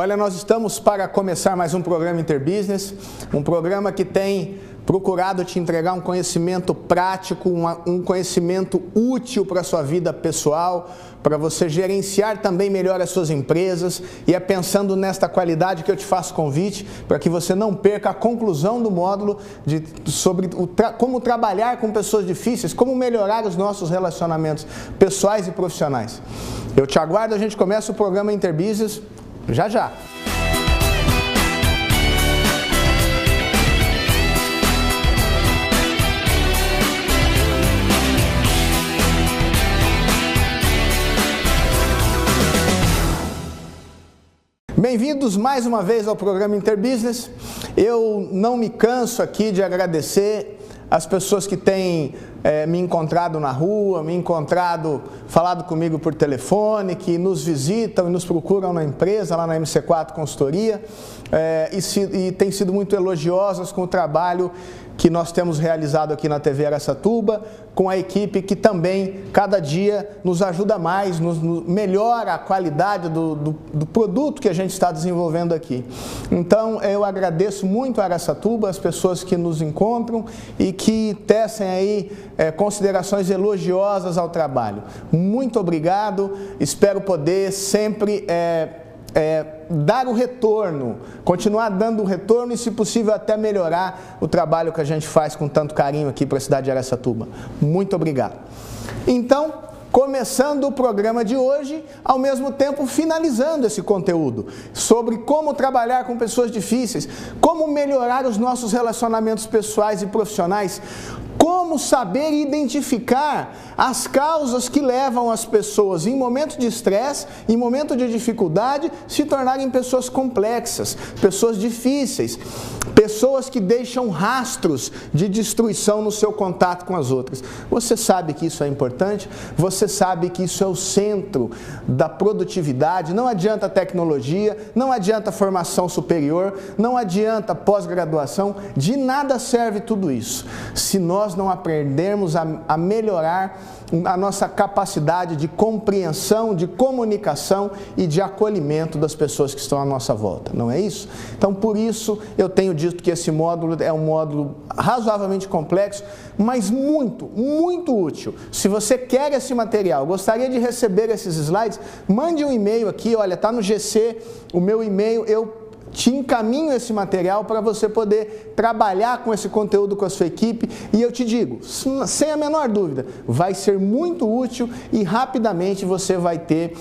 Olha, nós estamos para começar mais um programa Interbusiness, um programa que tem procurado te entregar um conhecimento prático, um conhecimento útil para a sua vida pessoal, para você gerenciar também melhor as suas empresas, e é pensando nesta qualidade que eu te faço convite, para que você não perca a conclusão do módulo sobre como trabalhar com pessoas difíceis, como melhorar os nossos relacionamentos pessoais e profissionais. Eu te aguardo, a gente começa o programa Interbusiness já já. Bem-vindos mais uma vez ao programa Interbusiness. Eu não me canso aqui de agradecer as pessoas que têm me encontrado na rua, falado comigo por telefone, que nos visitam e nos procuram na empresa, lá na MC4 Consultoria, e têm sido muito elogiosas com o trabalho que nós temos realizado aqui na TV Araçatuba, com a equipe que também, cada dia, nos ajuda mais, melhora a qualidade do produto que a gente está desenvolvendo aqui. Então, eu agradeço muito a Araçatuba, as pessoas que nos encontram e que tecem aí considerações elogiosas ao trabalho. Muito obrigado, espero poder sempre dar o retorno, continuar dando o retorno e, se possível, até melhorar o trabalho que a gente faz com tanto carinho aqui para a cidade de Araçatuba. Muito obrigado. Então, começando o programa de hoje, ao mesmo tempo finalizando esse conteúdo sobre como trabalhar com pessoas difíceis, como melhorar os nossos relacionamentos pessoais e profissionais, como saber identificar as causas que levam as pessoas, em momentos de estresse, em momentos de dificuldade, se tornarem pessoas complexas, pessoas difíceis, pessoas que deixam rastros de destruição no seu contato com as outras. Você sabe que isso é importante, você sabe que isso é o centro da produtividade. Não adianta tecnologia, não adianta formação superior, não adianta pós-graduação, de nada serve tudo isso se nós não aprendermos a melhorar a nossa capacidade de compreensão, de comunicação e de acolhimento das pessoas que estão à nossa volta, não é isso? Então, por isso, eu tenho dito que esse módulo é um módulo razoavelmente complexo, mas muito, muito útil. Se você quer esse material, gostaria de receber esses slides, mande um e-mail aqui, olha, está no GC, o meu e-mail, eu te encaminho esse material para você poder trabalhar com esse conteúdo com a sua equipe, e eu te digo, sem a menor dúvida, vai ser muito útil e rapidamente você vai ter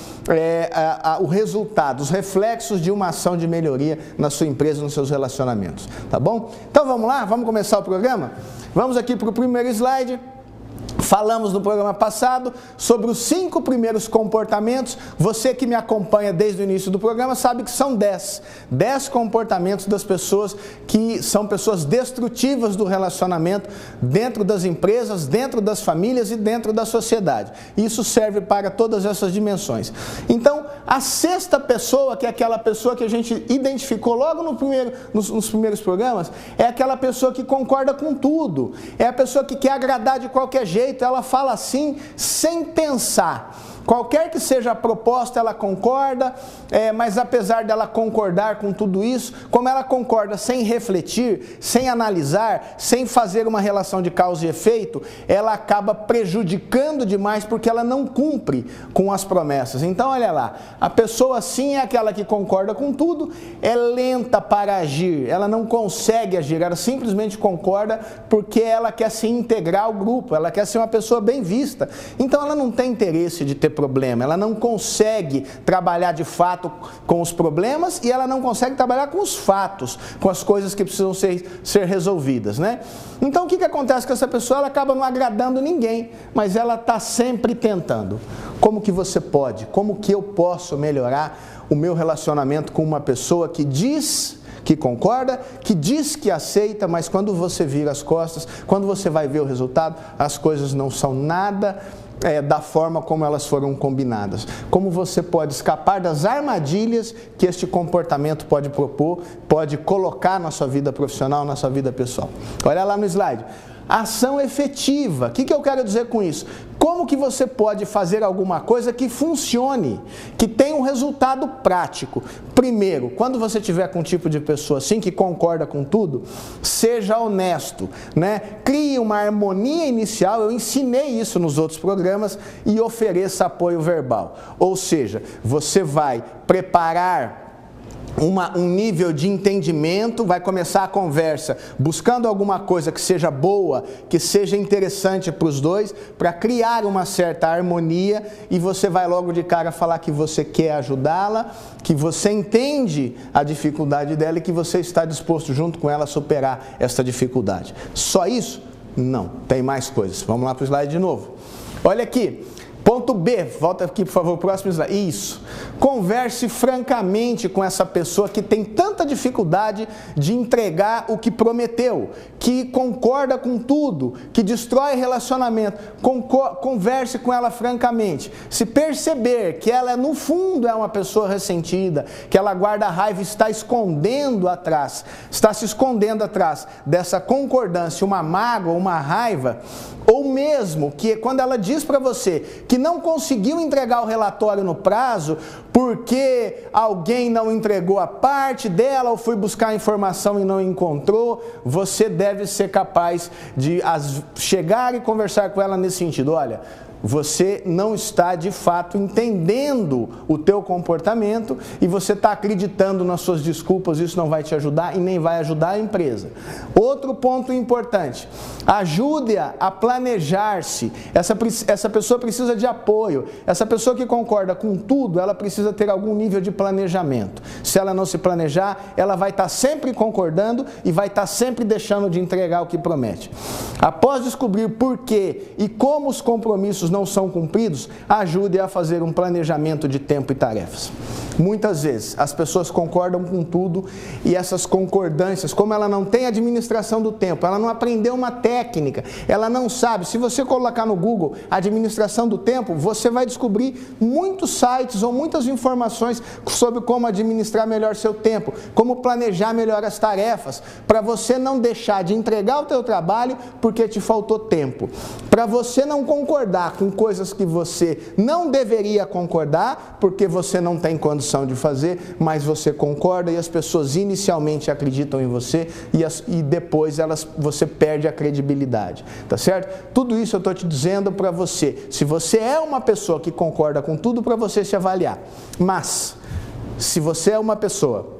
o resultado, os reflexos de uma ação de melhoria na sua empresa, nos seus relacionamentos, tá bom? Então vamos lá, vamos começar o programa? Vamos aqui para o primeiro slide. Falamos no programa passado sobre os 5 primeiros comportamentos. Você que me acompanha desde o início do programa sabe que são 10 comportamentos das pessoas que são pessoas destrutivas do relacionamento dentro das empresas, dentro das famílias e dentro da sociedade. Isso serve para todas essas dimensões. Então, a 6ª pessoa, que é aquela pessoa que a gente identificou logo nos primeiros programas, é aquela pessoa que concorda com tudo. É a pessoa que quer agradar de qualquer jeito. Ela fala assim sem pensar. Qualquer que seja a proposta, ela concorda, mas apesar dela concordar com tudo isso, como ela concorda sem refletir, sem analisar, sem fazer uma relação de causa e efeito, ela acaba prejudicando demais porque ela não cumpre com as promessas. Então, olha lá, a pessoa assim é aquela que concorda com tudo, é lenta para agir, ela não consegue agir, ela simplesmente concorda porque ela quer se integrar ao grupo, ela quer ser uma pessoa bem vista. Então, ela não tem interesse de ter problema, ela não consegue trabalhar de fato com os problemas e ela não consegue trabalhar com os fatos, com as coisas que precisam ser resolvidas, né? Então, o que acontece com essa pessoa? Ela acaba não agradando ninguém, mas ela está sempre tentando. Como que você pode? Como que eu posso melhorar o meu relacionamento com uma pessoa que diz que concorda, que diz que aceita, mas quando você vira as costas, quando você vai ver o resultado, as coisas não são nada da forma como elas foram combinadas. Como você pode escapar das armadilhas que este comportamento pode propor, pode colocar na sua vida profissional, na sua vida pessoal. Olha lá no slide. ação efetiva. O que eu quero dizer com isso? Como que você pode fazer alguma coisa que funcione, que tenha um resultado prático? Primeiro, quando você tiver com um tipo de pessoa assim, que concorda com tudo, seja honesto, né? Crie uma harmonia inicial, eu ensinei isso nos outros programas, e ofereça apoio verbal. Ou seja, você vai preparar um nível de entendimento, vai começar a conversa buscando alguma coisa que seja boa, que seja interessante para os dois, para criar uma certa harmonia, e você vai logo de cara falar que você quer ajudá-la, que você entende a dificuldade dela e que você está disposto junto com ela a superar essa dificuldade. Só isso? Não, tem mais coisas. Vamos lá para o slide de novo. Olha aqui. Ponto B, volta aqui por favor, próximo slide. Isso. Converse francamente com essa pessoa que tem tanta dificuldade de entregar o que prometeu, que concorda com tudo, que destrói relacionamento. Converse com ela francamente. Se perceber que ela no fundo é uma pessoa ressentida, que ela guarda raiva e está se escondendo atrás dessa concordância, uma mágoa, uma raiva, ou mesmo que quando ela diz para você que não conseguiu entregar o relatório no prazo porque alguém não entregou a parte dela ou foi buscar a informação e não encontrou, você deve ser capaz de chegar e conversar com ela nesse sentido. Olha, você não está de fato entendendo o teu comportamento e você está acreditando nas suas desculpas, isso não vai te ajudar e nem vai ajudar a empresa. Outro ponto importante, ajude-a a planejar-se. Essa pessoa precisa de apoio, essa pessoa que concorda com tudo, ela precisa ter algum nível de planejamento. Se ela não se planejar, ela vai estar sempre concordando e vai estar sempre deixando de entregar o que promete. Após descobrir por que e como os compromissos não são cumpridos, ajude a fazer um planejamento de tempo e tarefas. Muitas vezes as pessoas concordam com tudo e essas concordâncias, como ela não tem administração do tempo, ela não aprendeu uma técnica, ela não sabe. Se você colocar no Google administração do tempo, você vai descobrir muitos sites ou muitas informações sobre como administrar melhor seu tempo, como planejar melhor as tarefas, para você não deixar de entregar o teu trabalho porque te faltou tempo, para você não concordar com coisas que você não deveria concordar porque você não tem condição de fazer, mas você concorda e as pessoas inicialmente acreditam em você e depois você perde a credibilidade, tá certo? Tudo isso eu estou te dizendo para você, se você é uma pessoa que concorda com tudo, para você se avaliar, mas se você é uma pessoa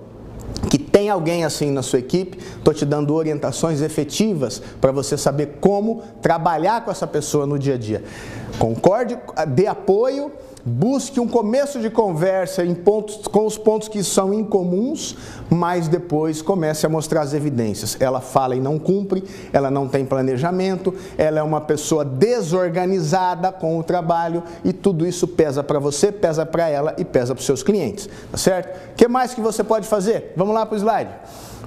que tem alguém assim na sua equipe, estou te dando orientações efetivas para você saber como trabalhar com essa pessoa no dia a dia. Concorde, dê apoio, busque um começo de conversa com os pontos que são incomuns, mas depois comece a mostrar as evidências. Ela fala e não cumpre, ela não tem planejamento, ela é uma pessoa desorganizada com o trabalho e tudo isso pesa para você, pesa para ela e pesa para os seus clientes, tá certo? O que mais que você pode fazer? Vamos lá para o slide.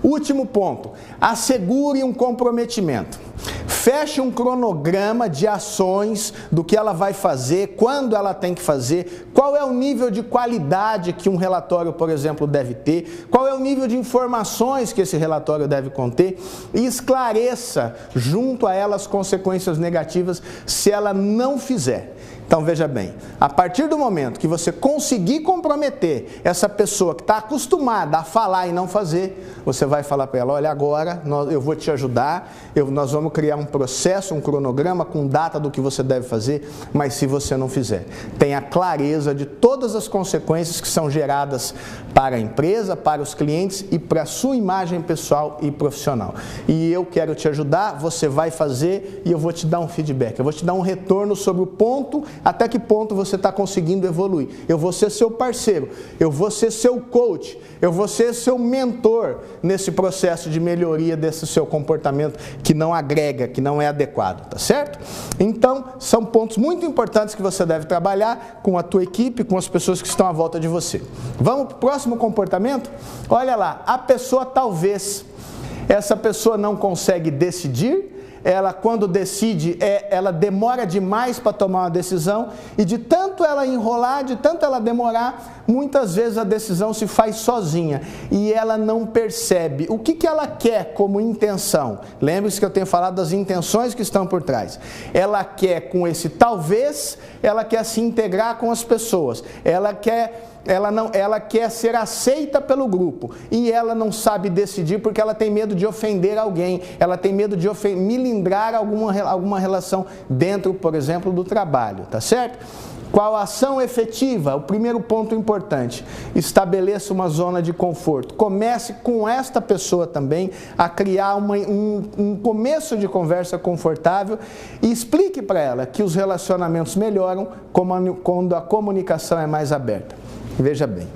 Último ponto, assegure um comprometimento. Feche um cronograma de ações do que ela vai fazer, quando ela tem que fazer, qual é o nível de qualidade que um relatório, por exemplo, deve ter, qual é o nível de informações que esse relatório deve conter e esclareça junto a ela as consequências negativas se ela não fizer. Então veja bem, a partir do momento que você conseguir comprometer essa pessoa que está acostumada a falar e não fazer, você vai falar para ela, olha, agora eu vou te ajudar, nós vamos criar um processo, um cronograma com data do que você deve fazer, mas se você não fizer, tenha clareza de todas as consequências que são geradas para a empresa, para os clientes e para a sua imagem pessoal e profissional. E eu quero te ajudar, você vai fazer e eu vou te dar um feedback, eu vou te dar um retorno sobre o ponto, até que ponto você está conseguindo evoluir. Eu vou ser seu parceiro, eu vou ser seu coach, eu vou ser seu mentor nesse processo de melhoria desse seu comportamento que não agrega, que não é adequado, tá certo? Então, são pontos muito importantes que você deve trabalhar com a tua equipe, com as pessoas que estão à volta de você. Vamos para o próximo comportamento? Olha lá, a pessoa talvez, essa pessoa não consegue decidir, ela quando decide, ela demora demais para tomar uma decisão, e de tanto ela enrolar, de tanto ela demorar, muitas vezes a decisão se faz sozinha, e ela não percebe o que ela quer como intenção. Lembre-se que eu tenho falado das intenções que estão por trás. Ela quer, com esse talvez, ela quer se integrar com as pessoas, ela quer ser aceita pelo grupo, e ela não sabe decidir porque ela tem medo de ofender alguém, ela tem medo de milindrar alguma relação dentro, por exemplo, do trabalho, tá certo? Qual a ação efetiva? O primeiro ponto importante: estabeleça uma zona de conforto. Comece com esta pessoa também a criar um começo de conversa confortável e explique para ela que os relacionamentos melhoram quando a comunicação é mais aberta. Veja bem,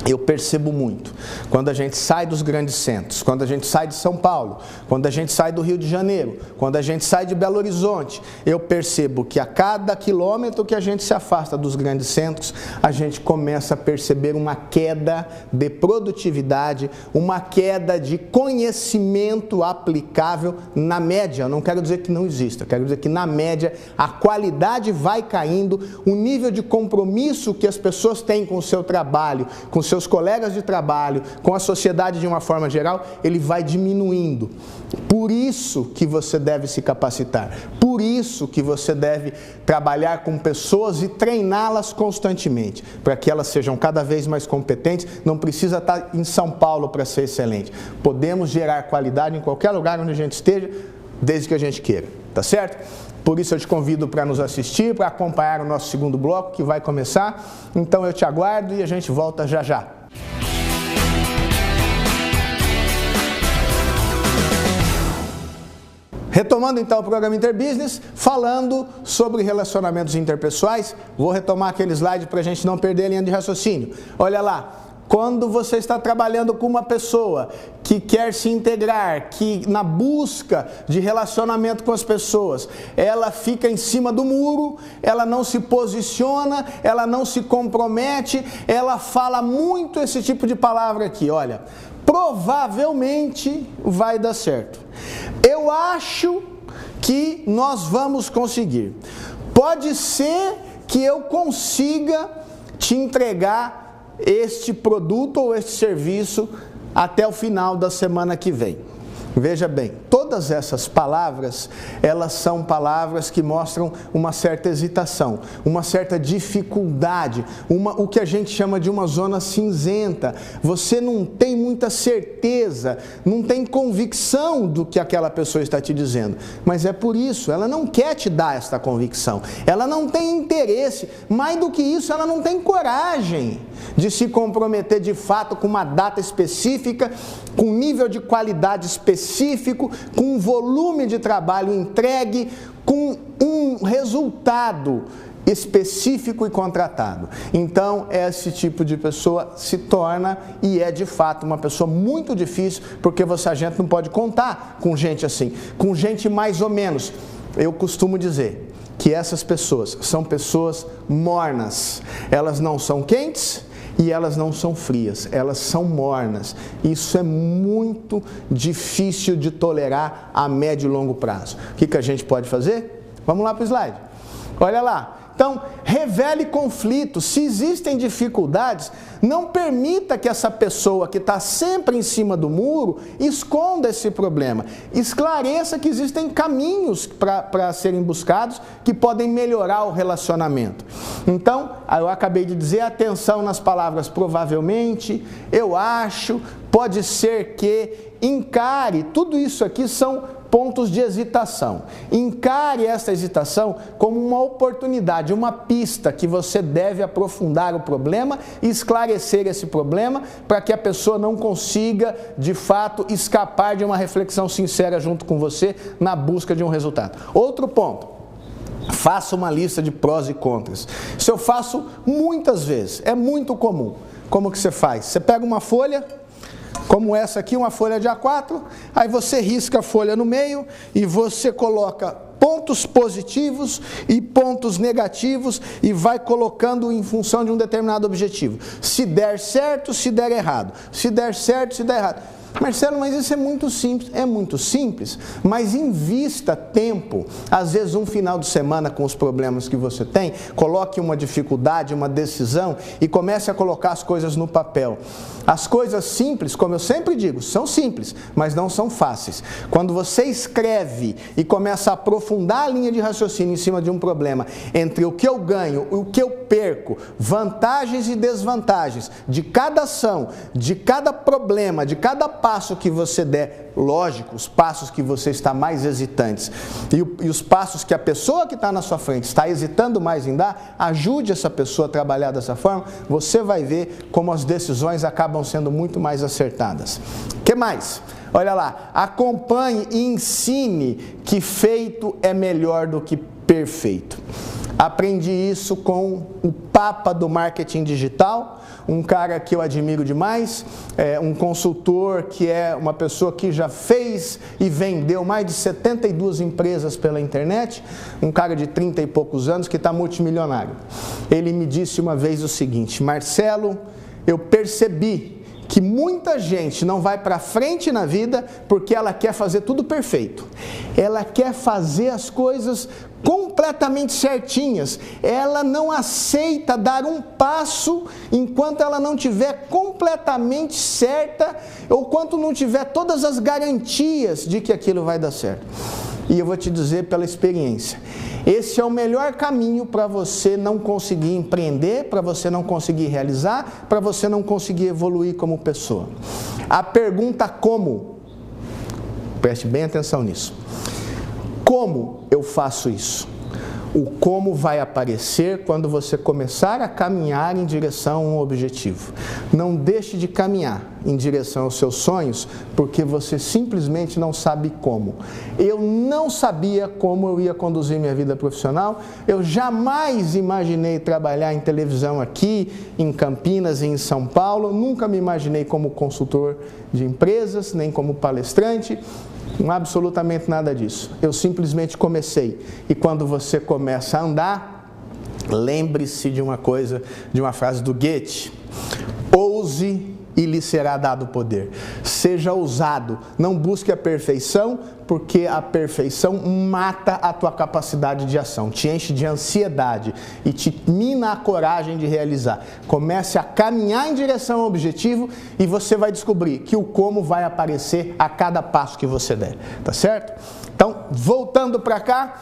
eu percebo muito, quando a gente sai dos grandes centros, quando a gente sai de São Paulo, quando a gente sai do Rio de Janeiro, quando a gente sai de Belo Horizonte, eu percebo que a cada quilômetro que a gente se afasta dos grandes centros, a gente começa a perceber uma queda de produtividade, uma queda de conhecimento aplicável na média. Eu não quero dizer que não exista, eu quero dizer que na média a qualidade vai caindo, o nível de compromisso que as pessoas têm com o seu trabalho, com seus colegas de trabalho, com a sociedade de uma forma geral, ele vai diminuindo. Por isso que você deve se capacitar, por isso que você deve trabalhar com pessoas e treiná-las constantemente, para que elas sejam cada vez mais competentes. Não precisa estar em São Paulo para ser excelente. Podemos gerar qualidade em qualquer lugar onde a gente esteja, desde que a gente queira, tá certo? Por isso eu te convido para nos assistir, para acompanhar o nosso segundo bloco que vai começar. Então eu te aguardo e a gente volta já já. Retomando então o programa Interbusiness, falando sobre relacionamentos interpessoais, vou retomar aquele slide para a gente não perder a linha de raciocínio. Olha lá. Quando você está trabalhando com uma pessoa que quer se integrar, que na busca de relacionamento com as pessoas, ela fica em cima do muro, ela não se posiciona, ela não se compromete, ela fala muito esse tipo de palavra aqui, olha, provavelmente vai dar certo. Eu acho que nós vamos conseguir. Pode ser que eu consiga te entregar este produto ou este serviço até o final da semana que vem. Veja bem, todas essas palavras, elas são palavras que mostram uma certa hesitação, uma certa dificuldade, o que a gente chama de uma zona cinzenta. Você não tem muita certeza, não tem convicção do que aquela pessoa está te dizendo. Mas é por isso, ela não quer te dar esta convicção, ela não tem interesse, mais do que isso, ela não tem coragem de se comprometer de fato com uma data específica, com um nível de qualidade específico, com um volume de trabalho entregue, com um resultado específico e contratado. Então, esse tipo de pessoa se torna e é de fato uma pessoa muito difícil, porque a gente não pode contar com gente assim, com gente mais ou menos. Eu costumo dizer que essas pessoas são pessoas mornas, elas não são quentes e elas não são frias, elas são mornas. Isso é muito difícil de tolerar a médio e longo prazo. O que a gente pode fazer? Vamos lá para o slide. Olha lá. Então, revele conflitos. Se existem dificuldades, não permita que essa pessoa que está sempre em cima do muro esconda esse problema. Esclareça que existem caminhos para serem buscados que podem melhorar o relacionamento. Então, eu acabei de dizer, atenção nas palavras provavelmente, eu acho, pode ser que, encare, tudo isso aqui são pontos de hesitação. Encare essa hesitação como uma oportunidade, uma pista que você deve aprofundar o problema e esclarecer esse problema para que a pessoa não consiga, de fato, escapar de uma reflexão sincera junto com você na busca de um resultado. Outro ponto. Faça uma lista de prós e contras. Isso eu faço muitas vezes, é muito comum. Como que você faz? Você pega uma folha, como essa aqui, uma folha de A4, aí você risca a folha no meio e você coloca pontos positivos e pontos negativos e vai colocando em função de um determinado objetivo. Se der certo, se der errado. Se der certo, se der errado. Marcelo, mas isso é muito simples. É muito simples, mas invista tempo, às vezes um final de semana com os problemas que você tem, coloque uma dificuldade, uma decisão e comece a colocar as coisas no papel. As coisas simples, como eu sempre digo, são simples, mas não são fáceis. Quando você escreve e começa a aprofundar a linha de raciocínio em cima de um problema, entre o que eu ganho e o que eu perco, vantagens e desvantagens de cada ação, de cada problema, de cada passo que você der, lógico, os passos que você está mais hesitantes e os passos que a pessoa que está na sua frente está hesitando mais em dar, ajude essa pessoa a trabalhar dessa forma, você vai ver como as decisões acabam sendo muito mais acertadas. O que mais? Olha lá, acompanhe e ensine que feito é melhor do que perfeito. Aprendi isso com o papa do marketing digital, um cara que eu admiro demais, um consultor que é uma pessoa que já fez e vendeu mais de 72 empresas pela internet, um cara de 30 e poucos anos que está multimilionário. Ele me disse uma vez o seguinte: Marcelo, eu percebi que muita gente não vai para frente na vida porque ela quer fazer tudo perfeito. Ela quer fazer as coisas completamente certinhas. Ela não aceita dar um passo enquanto ela não tiver completamente certa ou quanto não tiver todas as garantias de que aquilo vai dar certo. E eu vou te dizer pela experiência, esse é o melhor caminho para você não conseguir empreender, para você não conseguir realizar, para você não conseguir evoluir como pessoa. A pergunta como, preste bem atenção nisso. Como eu faço isso? O como vai aparecer quando você começar a caminhar em direção a um objetivo. Não deixe de caminhar em direção aos seus sonhos, porque você simplesmente não sabe como. Eu não sabia como eu ia conduzir minha vida profissional, eu jamais imaginei trabalhar em televisão aqui, em Campinas e em São Paulo, nunca me imaginei como consultor de empresas, nem como palestrante, absolutamente nada disso. Eu simplesmente comecei. E quando você começa a andar, lembre-se de uma coisa, de uma frase do Goethe: ouse e lhe será dado poder. Seja ousado, não busque a perfeição, porque a perfeição mata a tua capacidade de ação, te enche de ansiedade e te mina a coragem de realizar. Comece a caminhar em direção ao objetivo e você vai descobrir que o como vai aparecer a cada passo que você der, tá certo? Então, voltando para cá,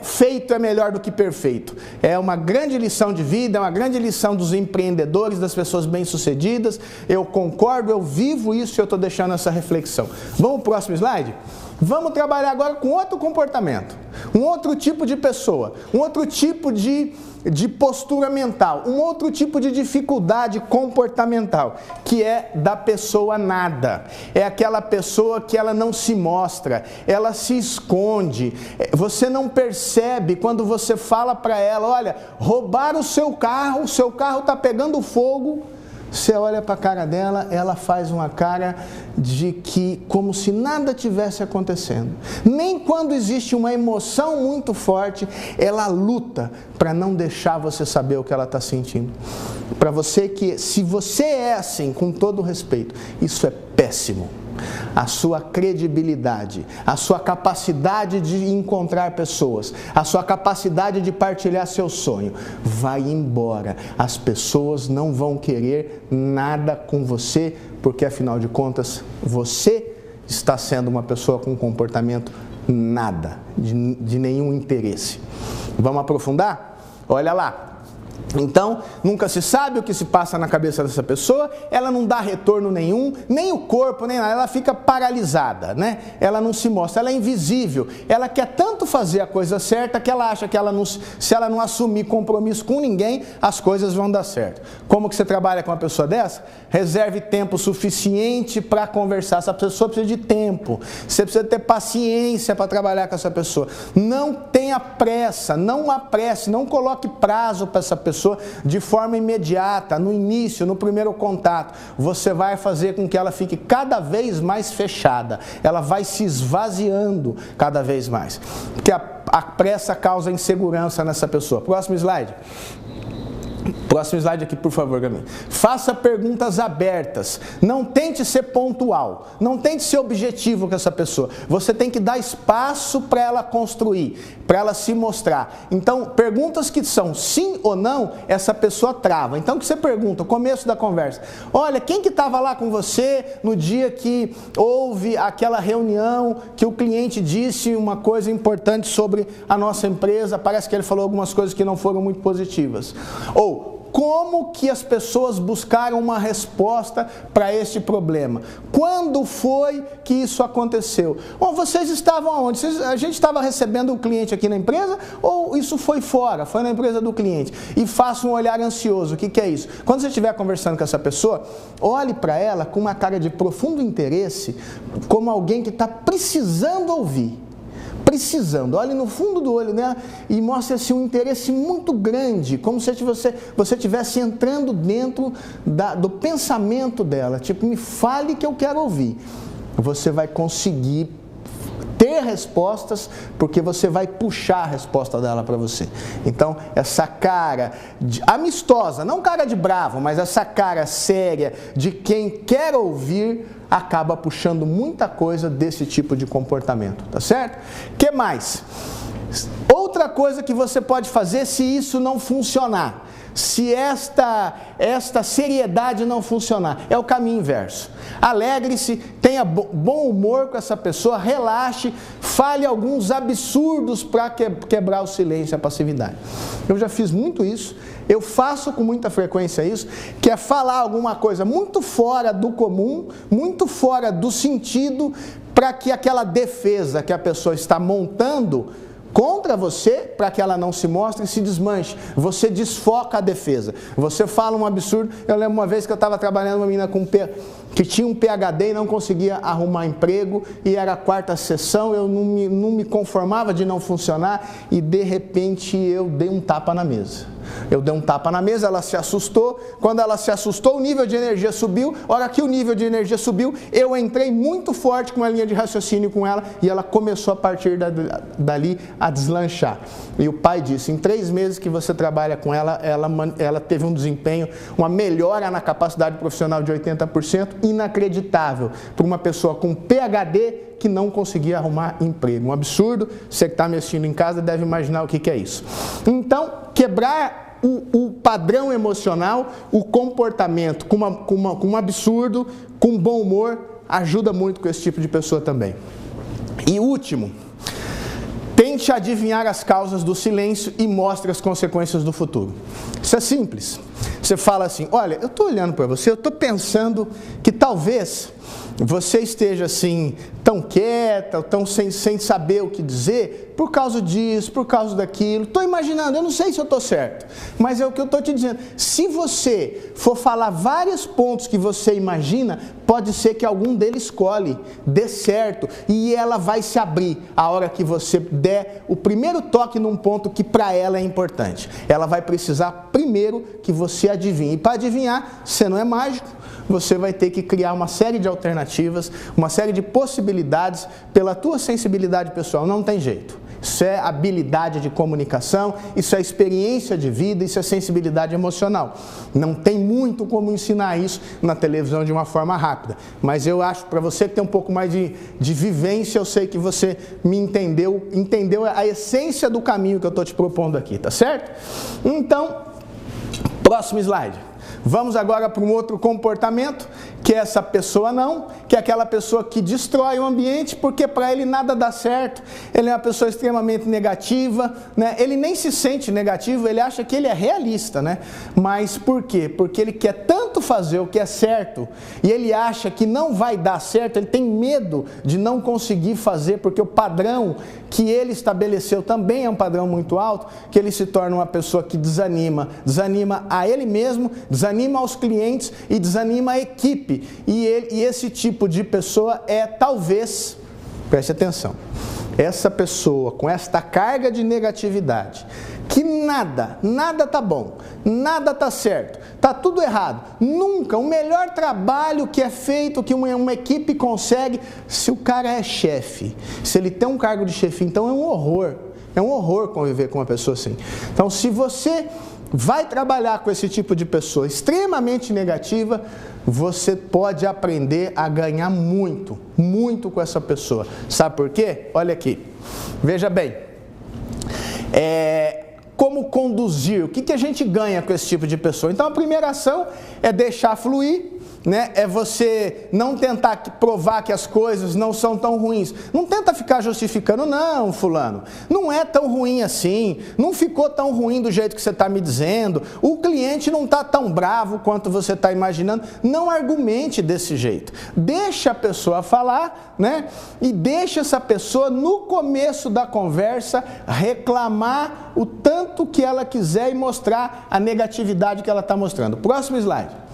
feito é melhor do que perfeito. É uma grande lição de vida, é uma grande lição dos empreendedores, das pessoas bem-sucedidas. Eu concordo, eu vivo isso e eu estou deixando essa reflexão. Vamos para o próximo slide? Vamos trabalhar agora com outro comportamento, um outro tipo de pessoa, um outro tipo de postura mental, um outro tipo de dificuldade comportamental, que é da pessoa nada. É aquela pessoa que ela não se mostra, ela se esconde, você não percebe quando você fala para ela: olha, roubaram o seu carro está pegando fogo. Você olha para a cara dela, ela faz uma cara de que, como se nada tivesse acontecendo. Nem quando existe uma emoção muito forte, ela luta para não deixar você saber o que ela está sentindo. Para você que, se você é assim, com todo respeito, isso é péssimo. A sua credibilidade, a sua capacidade de encontrar pessoas, a sua capacidade de partilhar seu sonho vai embora. As pessoas não vão querer nada com você, porque afinal de contas você está sendo uma pessoa com comportamento nada, de nenhum interesse. Vamos aprofundar? Olha lá. Então, nunca se sabe o que se passa na cabeça dessa pessoa, ela não dá retorno nenhum, nem o corpo, nem nada, ela fica paralisada, né? Ela não se mostra, ela é invisível, ela quer tanto fazer a coisa certa que ela acha que se ela não assumir compromisso com ninguém, as coisas vão dar certo. Como que você trabalha com uma pessoa dessa? Reserve tempo suficiente para conversar, essa pessoa precisa de tempo, você precisa ter paciência para trabalhar com essa pessoa. Não tenha pressa, não apresse, não coloque prazo para essa pessoa de forma imediata, no início, no primeiro contato. Você vai fazer com que ela fique cada vez mais fechada, ela vai se esvaziando cada vez mais, porque a pressa causa insegurança nessa pessoa. Próximo slide. Próximo slide aqui, por favor, Gabi. Faça perguntas abertas. Não tente ser pontual. Não tente ser objetivo com essa pessoa. Você tem que dar espaço para ela construir, para ela se mostrar. Então, perguntas que são sim ou não, essa pessoa trava. Então, o que você pergunta, no começo da conversa: olha, quem que estava lá com você no dia que houve aquela reunião que o cliente disse uma coisa importante sobre a nossa empresa? Parece que ele falou algumas coisas que não foram muito positivas. Ou, como que as pessoas buscaram uma resposta para este problema? Quando foi que isso aconteceu? Ou vocês estavam aonde? A gente estava recebendo o cliente aqui na empresa ou isso foi fora, foi na empresa do cliente? E faça um olhar ansioso. O que é isso? Quando você estiver conversando com essa pessoa, olhe para ela com uma cara de profundo interesse, como alguém que está precisando ouvir. Olhe no fundo do olho dela e mostre assim, um interesse muito grande, como se você estivesse entrando dentro do pensamento dela. Tipo, me fale que eu quero ouvir. Você vai conseguir ter respostas, porque você vai puxar a resposta dela para você. Então, essa cara amistosa, não cara de bravo, mas essa cara séria de quem quer ouvir, acaba puxando muita coisa desse tipo de comportamento, tá certo? Que mais? Outra coisa que você pode fazer se isso não funcionar, se esta seriedade não funcionar, é o caminho inverso. Alegre-se, tenha bom humor com essa pessoa, relaxe, fale alguns absurdos para quebrar o silêncio e a passividade. Eu já fiz muito isso, eu faço com muita frequência isso, que é falar alguma coisa muito fora do comum, muito fora do sentido, para que aquela defesa que a pessoa está montando contra você, para que ela não se mostre e se desmanche. Você desfoca a defesa. Você fala um absurdo. Eu lembro uma vez que eu estava trabalhando uma menina que tinha um PhD e não conseguia arrumar emprego, e era a quarta sessão, eu não me conformava de não funcionar, e de repente eu dei um tapa na mesa. Ela se assustou. Quando ela se assustou, o nível de energia subiu. A hora que o nível de energia subiu, eu entrei muito forte com uma linha de raciocínio com ela, e ela começou a partir dali a deslanchar. E o pai disse: em 3 meses que você trabalha com ela, ela teve um desempenho, uma melhora na capacidade profissional de 80%, inacreditável para uma pessoa com PhD que não conseguia arrumar emprego. Um absurdo. Você que está me assistindo em casa deve imaginar o que é isso. Então, quebrar o padrão emocional, o comportamento com um absurdo, com bom humor, ajuda muito com esse tipo de pessoa também. E último, tente adivinhar as causas do silêncio e mostre as consequências do futuro. Isso é simples. Você fala assim: olha, eu estou olhando para você, eu estou pensando que talvez você esteja assim, tão quieta, tão sem saber o que dizer, por causa disso, por causa daquilo. Estou imaginando, eu não sei se eu estou certo, mas é o que eu estou te dizendo. Se você for falar vários pontos que você imagina, pode ser que algum deles dê certo, e ela vai se abrir a hora que você der o primeiro toque num ponto que para ela é importante. Ela vai precisar primeiro que você adivinhe. E para adivinhar, você não é mágico, você vai ter que criar uma série de alternativas, uma série de possibilidades pela tua sensibilidade pessoal. Não tem jeito. Isso é habilidade de comunicação, isso é experiência de vida, isso é sensibilidade emocional. Não tem muito como ensinar isso na televisão de uma forma rápida. Mas eu acho, para você que tem um pouco mais de vivência, eu sei que você me entendeu a essência do caminho que eu estou te propondo aqui, tá certo? Então, próximo slide. Vamos agora para um outro comportamento, que é essa pessoa não, que é aquela pessoa que destrói o ambiente, porque para ele nada dá certo, ele é uma pessoa extremamente negativa, né? Ele nem se sente negativo, ele acha que ele é realista, né? Mas por quê? Porque ele quer tanto fazer o que é certo, e ele acha que não vai dar certo, ele tem medo de não conseguir fazer, porque o padrão que ele estabeleceu também é um padrão muito alto, que ele se torna uma pessoa que desanima a ele mesmo, desanima aos clientes e desanima a equipe. E esse tipo de pessoa é, talvez, preste atenção, essa pessoa com esta carga de negatividade, que nada tá bom, nada tá certo, tá tudo errado, nunca, o melhor trabalho que é feito, que uma equipe consegue, se o cara é chefe, se ele tem um cargo de chefe, então é um horror conviver com uma pessoa assim. Então, se você vai trabalhar com esse tipo de pessoa extremamente negativa, você pode aprender a ganhar muito, muito com essa pessoa. Sabe por quê? Olha aqui, veja bem, como conduzir, o que a gente ganha com esse tipo de pessoa? Então a primeira ação é deixar fluir, né? É você não tentar provar que as coisas não são tão ruins. Não tenta ficar justificando, não, fulano, não é tão ruim assim, não ficou tão ruim do jeito que você está me dizendo, o cliente não está tão bravo quanto você está imaginando. Não argumente desse jeito. Deixa a pessoa falar, né? E deixa essa pessoa, no começo da conversa, reclamar o tanto que ela quiser e mostrar a negatividade que ela está mostrando. Próximo slide.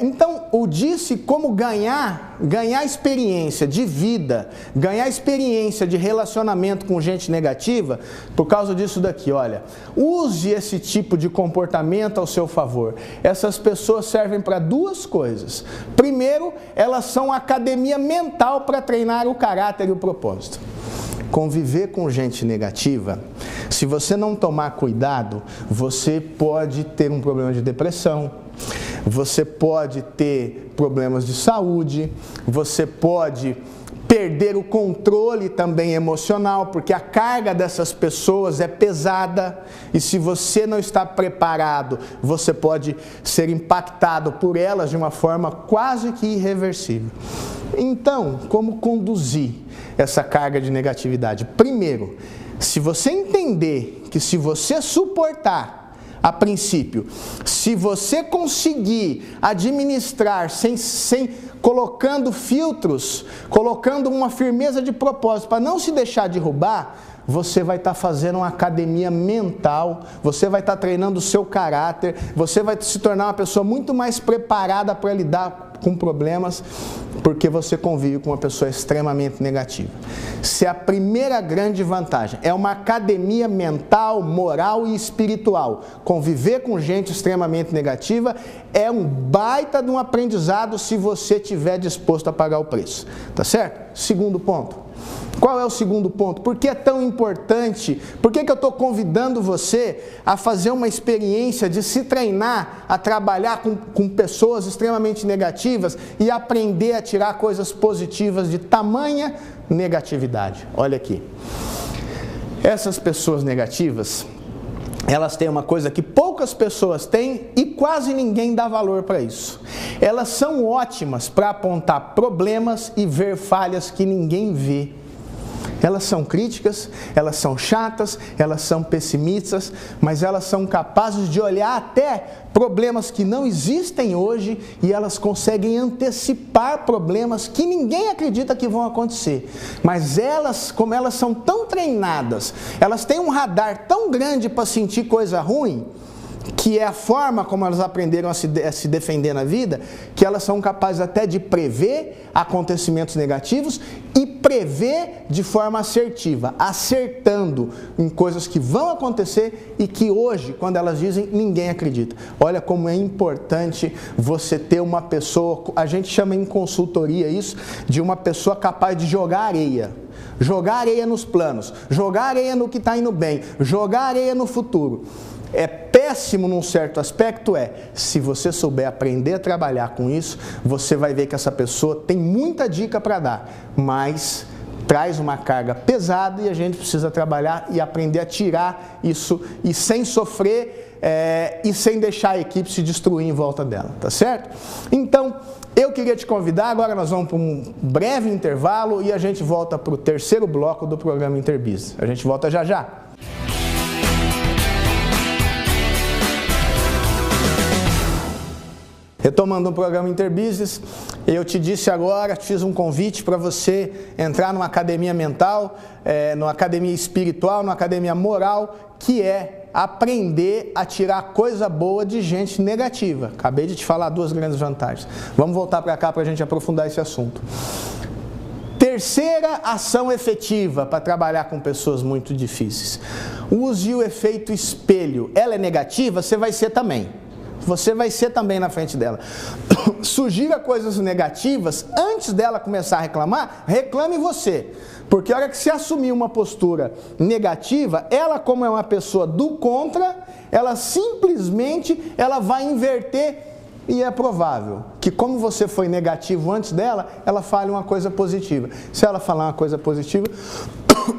Então, o disse como ganhar experiência de vida, ganhar experiência de relacionamento com gente negativa, por causa disso daqui, olha, use esse tipo de comportamento ao seu favor. Essas pessoas servem para duas coisas. Primeiro, elas são academia mental para treinar o caráter e o propósito. Conviver com gente negativa, se você não tomar cuidado, você pode ter um problema de depressão, você pode ter problemas de saúde, você pode perder o controle também emocional, porque a carga dessas pessoas é pesada e se você não está preparado, você pode ser impactado por elas de uma forma quase que irreversível. Então, como conduzir essa carga de negatividade? Primeiro, se você entender que se você suportar, a princípio, se você conseguir administrar sem colocando filtros, colocando uma firmeza de propósito para não se deixar derrubar, você vai estar fazendo uma academia mental, você vai estar treinando o seu caráter, você vai se tornar uma pessoa muito mais preparada para lidar com problemas, porque você convive com uma pessoa extremamente negativa. Essa é a primeira grande vantagem. É uma academia mental, moral e espiritual. Conviver com gente extremamente negativa é um baita de um aprendizado se você estiver disposto a pagar o preço. Tá certo? Segundo ponto. Qual é o segundo ponto? Por que é tão importante? Por que eu estou convidando você a fazer uma experiência de se treinar a trabalhar com pessoas extremamente negativas e aprender a tirar coisas positivas de tamanha negatividade? Olha aqui. Essas pessoas negativas, elas têm uma coisa que poucas pessoas têm e quase ninguém dá valor para isso. Elas são ótimas para apontar problemas e ver falhas que ninguém vê. Elas são críticas, elas são chatas, elas são pessimistas, mas elas são capazes de olhar até problemas que não existem hoje e elas conseguem antecipar problemas que ninguém acredita que vão acontecer. Mas elas, como elas são tão treinadas, elas têm um radar tão grande para sentir coisa ruim, que é a forma como elas aprenderam a se defender na vida, que elas são capazes até de prever acontecimentos negativos e prever de forma assertiva, acertando em coisas que vão acontecer e que hoje, quando elas dizem, ninguém acredita. Olha como é importante você ter uma pessoa, a gente chama em consultoria isso, de uma pessoa capaz de jogar areia. Jogar areia nos planos, jogar areia no que está indo bem, jogar areia no futuro. É péssimo num certo aspecto, se você souber aprender a trabalhar com isso, você vai ver que essa pessoa tem muita dica para dar, mas traz uma carga pesada e a gente precisa trabalhar e aprender a tirar isso e sem sofrer e sem deixar a equipe se destruir em volta dela, tá certo? Então, eu queria te convidar, agora nós vamos para um breve intervalo e a gente volta para o terceiro bloco do programa Interbusiness. A gente volta já já. Retomando o programa Interbusiness, eu te disse agora, te fiz um convite para você entrar numa academia mental, numa academia espiritual, numa academia moral, que é aprender a tirar coisa boa de gente negativa. Acabei de te falar duas grandes vantagens. Vamos voltar para cá para a gente aprofundar esse assunto. Terceira ação efetiva para trabalhar com pessoas muito difíceis. Use o efeito espelho. Ela é negativa, você vai ser também. Você vai ser também na frente dela. Sugira coisas negativas, antes dela começar a reclamar, reclame você. Porque a hora que você assumir uma postura negativa, ela, como é uma pessoa do contra, ela simplesmente vai inverter. E é provável que, como você foi negativo antes dela, ela fale uma coisa positiva. Se ela falar uma coisa positiva,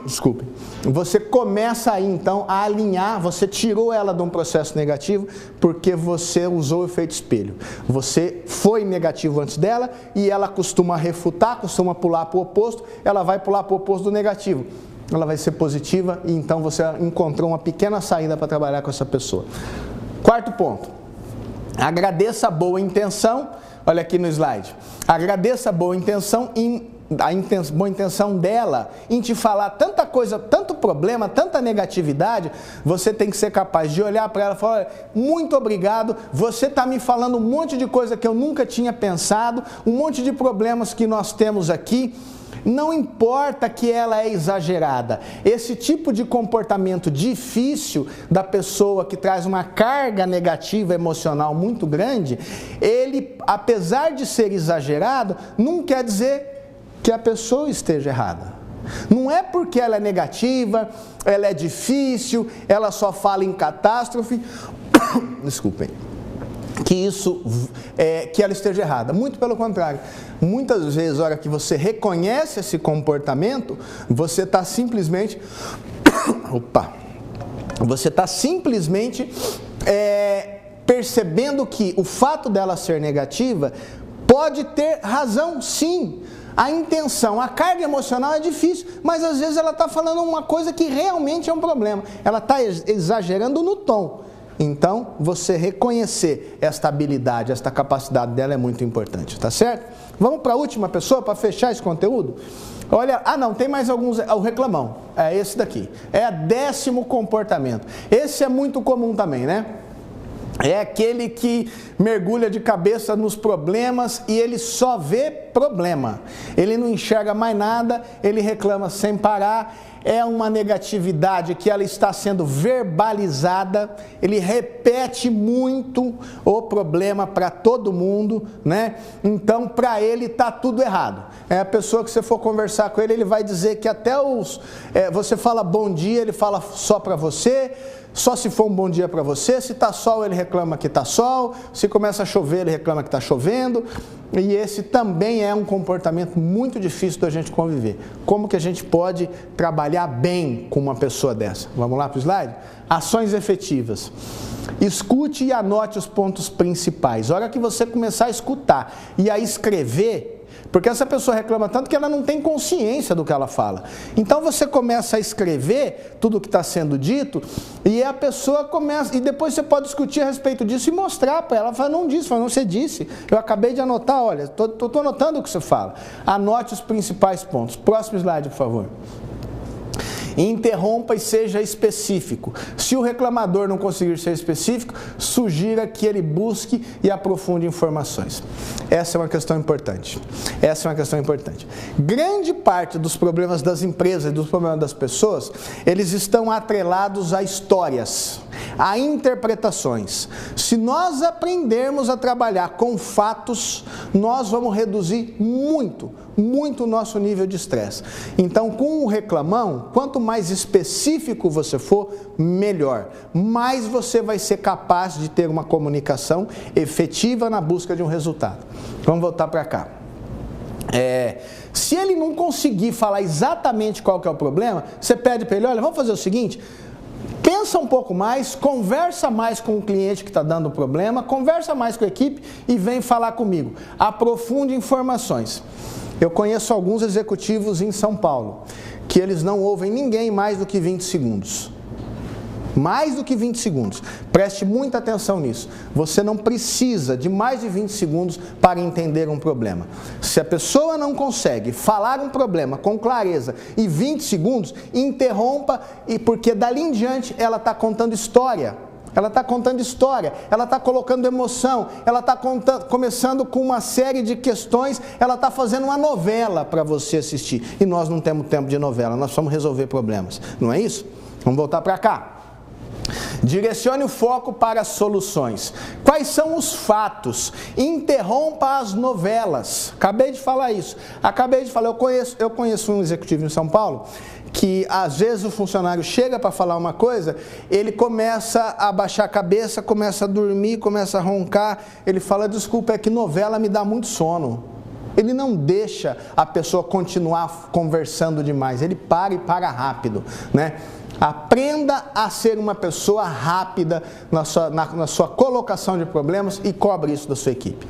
desculpe, você começa aí então a alinhar, você tirou ela de um processo negativo porque você usou o efeito espelho. Você foi negativo antes dela e ela costuma refutar, costuma pular para o oposto, ela vai pular para o oposto do negativo. Ela vai ser positiva e então você encontrou uma pequena saída para trabalhar com essa pessoa. Quarto ponto. Agradeça a boa intenção, olha aqui no slide, agradeça a boa intenção boa intenção dela em te falar tanta coisa, tanto problema, tanta negatividade. Você tem que ser capaz de olhar para ela e falar, olha, muito obrigado, você está me falando um monte de coisa que eu nunca tinha pensado, um monte de problemas que nós temos aqui. Não importa que ela é exagerada, esse tipo de comportamento difícil da pessoa que traz uma carga negativa emocional muito grande, ele, apesar de ser exagerado, não quer dizer que a pessoa esteja errada. Não é porque ela é negativa, ela é difícil, ela só fala em catástrofe, desculpem, que ela esteja errada. Muito pelo contrário. Muitas vezes, na hora que você reconhece esse comportamento, você está simplesmente percebendo que o fato dela ser negativa pode ter razão, sim. A intenção, a carga emocional é difícil, mas às vezes ela está falando uma coisa que realmente é um problema. Ela está exagerando no tom. Então, você reconhecer esta habilidade, esta capacidade dela é muito importante, tá certo? Vamos para a última pessoa para fechar esse conteúdo? Olha, não, tem mais alguns, o reclamão, é esse daqui, é 10º comportamento. Esse é muito comum também, né? É aquele que mergulha de cabeça nos problemas e ele só vê problema. Ele não enxerga mais nada, ele reclama sem parar. É uma negatividade que ela está sendo verbalizada, ele repete muito o problema para todo mundo, né? Então, para ele está tudo errado. É a pessoa que você for conversar com ele, ele vai dizer que até você fala bom dia, ele fala só para você, só se for um bom dia para você, se está sol ele reclama que está sol, se começa a chover ele reclama que está chovendo, e esse também é um comportamento muito difícil da gente conviver. Como que a gente pode trabalhar bem com uma pessoa dessa? Vamos lá para o slide? Ações efetivas. Escute e anote os pontos principais. A hora que você começar a escutar e a escrever, porque essa pessoa reclama tanto que ela não tem consciência do que ela fala. Então você começa a escrever tudo o que está sendo dito e a pessoa começa, e depois você pode discutir a respeito disso e mostrar para ela. Ela fala, não disse, fala, não, você disse. Eu acabei de anotar, olha, estou anotando o que você fala. Anote os principais pontos. Próximo slide, por favor. Interrompa e seja específico. Se o reclamador não conseguir ser específico, sugira que ele busque e aprofunde informações. Essa é uma questão importante. Grande parte dos problemas das empresas e dos problemas das pessoas, eles estão atrelados a histórias, a interpretações. Se nós aprendermos a trabalhar com fatos, nós vamos reduzir muito o nosso nível de estresse. Então, com o reclamão, quanto mais específico você for, melhor. Mais você vai ser capaz de ter uma comunicação efetiva na busca de um resultado. Vamos voltar para cá. Se ele não conseguir falar exatamente qual que é o problema, você pede para ele, olha, vamos fazer o seguinte, pensa um pouco mais, conversa mais com o cliente que está dando o problema, conversa mais com a equipe e vem falar comigo. Aprofunde informações. Eu conheço alguns executivos em São Paulo, que eles não ouvem ninguém mais do que 20 segundos. Mais do que 20 segundos. Preste muita atenção nisso. Você não precisa de mais de 20 segundos para entender um problema. Se a pessoa não consegue falar um problema com clareza em 20 segundos, interrompa, porque dali em diante ela está contando história. Ela está contando história, ela está colocando emoção, ela está começando com uma série de questões, ela está fazendo uma novela para você assistir. E nós não temos tempo de novela, nós precisamos resolver problemas. Não é isso? Vamos voltar para cá. Direcione o foco para as soluções. Quais são os fatos? Interrompa as novelas. Acabei de falar isso. Eu conheço um executivo em São Paulo que às vezes o funcionário chega para falar uma coisa, ele começa a baixar a cabeça, começa a dormir, começa a roncar, ele fala, desculpa, é que novela me dá muito sono. Ele não deixa a pessoa continuar conversando demais, ele para e para rápido, né? Aprenda a ser uma pessoa rápida na sua colocação de problemas e cobre isso da sua equipe.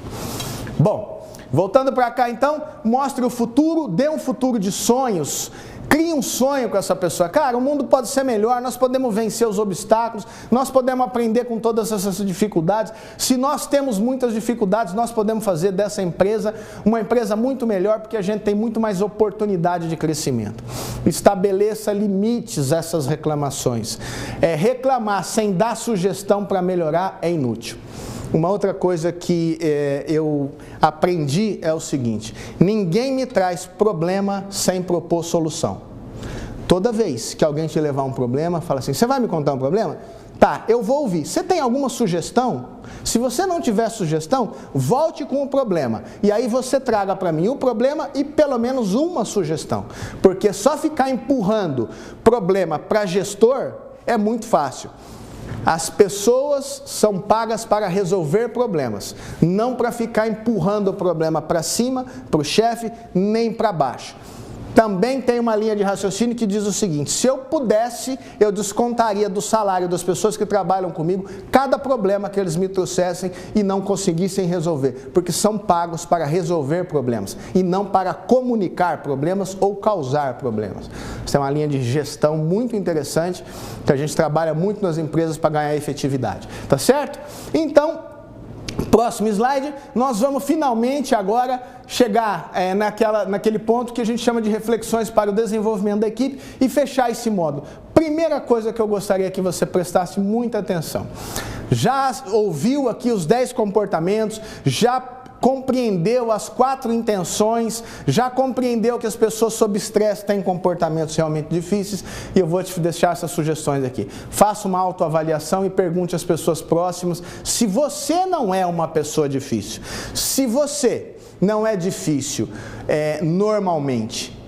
Bom, voltando para cá então, mostre o futuro, dê um futuro de sonhos. Crie um sonho com essa pessoa. Cara, o mundo pode ser melhor, nós podemos vencer os obstáculos, nós podemos aprender com todas essas dificuldades. Se nós temos muitas dificuldades, nós podemos fazer dessa empresa uma empresa muito melhor, porque a gente tem muito mais oportunidade de crescimento. Estabeleça limites a essas reclamações. Reclamar sem dar sugestão para melhorar é inútil. Uma outra coisa que eu aprendi é o seguinte: ninguém me traz problema sem propor solução. Toda vez que alguém te levar um problema, fala assim, você vai me contar um problema? Tá, eu vou ouvir. Você tem alguma sugestão? Se você não tiver sugestão, volte com o problema. E aí você traga para mim o problema e pelo menos uma sugestão. Porque só ficar empurrando problema para gestor é muito fácil. As pessoas são pagas para resolver problemas, não para ficar empurrando o problema para cima, para o chefe, nem para baixo. Também tem uma linha de raciocínio que diz o seguinte: se eu pudesse, eu descontaria do salário das pessoas que trabalham comigo cada problema que eles me trouxessem e não conseguissem resolver, porque são pagos para resolver problemas e não para comunicar problemas ou causar problemas. Essa é uma linha de gestão muito interessante que a gente trabalha muito nas empresas para ganhar efetividade, tá certo? Então, próximo slide, nós vamos finalmente agora chegar naquele ponto que a gente chama de reflexões para o desenvolvimento da equipe e fechar esse módulo. Primeira coisa que eu gostaria que você prestasse muita atenção. Já ouviu aqui os 10 comportamentos, já compreendeu as 4 intenções, já compreendeu que as pessoas sob estresse têm comportamentos realmente difíceis, e eu vou te deixar essas sugestões aqui. Faça uma autoavaliação e pergunte às pessoas próximas se você não é uma pessoa difícil. Se você não é difícil normalmente,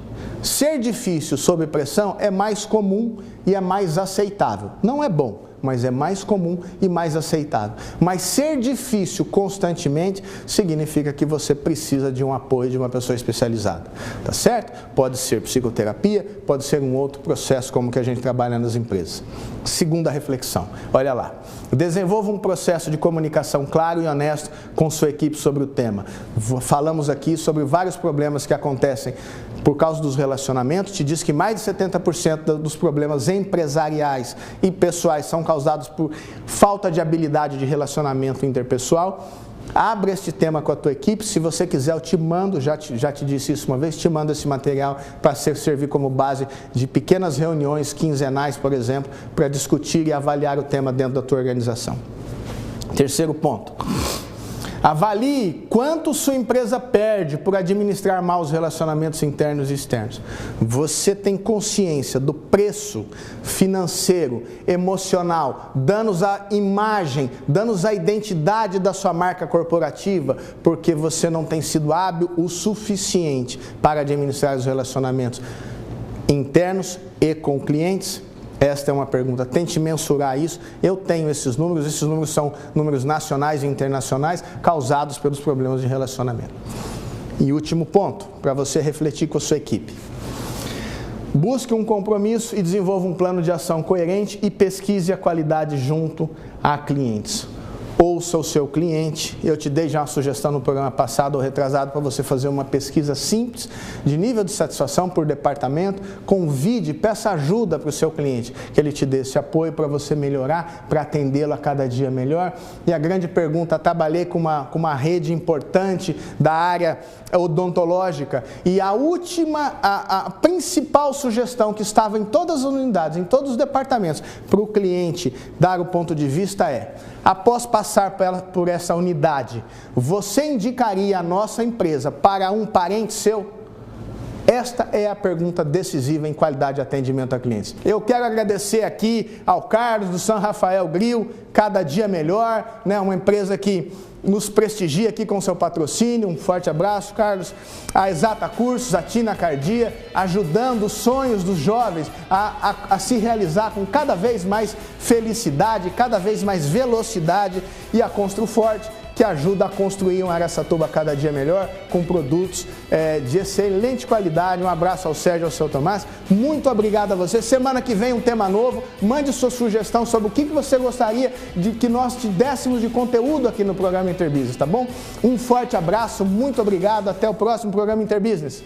ser difícil sob pressão é mais comum e é mais aceitável. Não é bom, mas é mais comum e mais aceitável. Mas ser difícil constantemente significa que você precisa de um apoio de uma pessoa especializada, tá certo? Pode ser psicoterapia, pode ser um outro processo como que a gente trabalha nas empresas. Segunda reflexão, olha lá. Desenvolva um processo de comunicação claro e honesto com sua equipe sobre o tema. Falamos aqui sobre vários problemas que acontecem por causa dos relacionamentos. Te diz que mais de 70% dos problemas empresariais e pessoais são causados por falta de habilidade de relacionamento interpessoal. Abra este tema com a tua equipe. Se você quiser, eu te mando, já te disse isso uma vez, te mando esse material para servir como base de pequenas reuniões quinzenais, por exemplo, para discutir e avaliar o tema dentro da tua organização. Terceiro ponto. Avalie quanto sua empresa perde por administrar mal os relacionamentos internos e externos. Você tem consciência do preço financeiro, emocional, danos à imagem, danos à identidade da sua marca corporativa, porque você não tem sido hábil o suficiente para administrar os relacionamentos internos e com clientes? Esta é uma pergunta, tente mensurar isso. Eu tenho esses números são números nacionais e internacionais causados pelos problemas de relacionamento. E último ponto, para você refletir com a sua equipe. Busque um compromisso e desenvolva um plano de ação coerente e pesquise a qualidade junto a clientes. Ouça o seu cliente. Eu te dei já uma sugestão no programa passado ou retrasado para você fazer uma pesquisa simples de nível de satisfação por departamento. Convide, peça ajuda para o seu cliente, que ele te dê esse apoio para você melhorar, para atendê-lo a cada dia melhor. E a grande pergunta, trabalhei com uma rede importante da área odontológica e a principal sugestão que estava em todas as unidades, em todos os departamentos, para o cliente dar o ponto de vista é: após passar por essa unidade, você indicaria a nossa empresa para um parente seu? Esta é a pergunta decisiva em qualidade de atendimento a clientes. Eu quero agradecer aqui ao Carlos do São Rafael Grill, cada dia melhor, né? Uma empresa que nos prestigia aqui com seu patrocínio. Um forte abraço, Carlos. A Exata Cursos, a Tina Cardia, ajudando os sonhos dos jovens a se realizar com cada vez mais felicidade, cada vez mais velocidade, e a Construforte, que ajuda a construir um Araçatuba cada dia melhor, com produtos de excelente qualidade. Um abraço ao Sérgio e ao seu Tomás. Muito obrigado a você. Semana que vem um tema novo. Mande sua sugestão sobre o que você gostaria de que nós te dessemos de conteúdo aqui no programa Interbusiness, tá bom? Um forte abraço, muito obrigado. Até o próximo programa Interbusiness.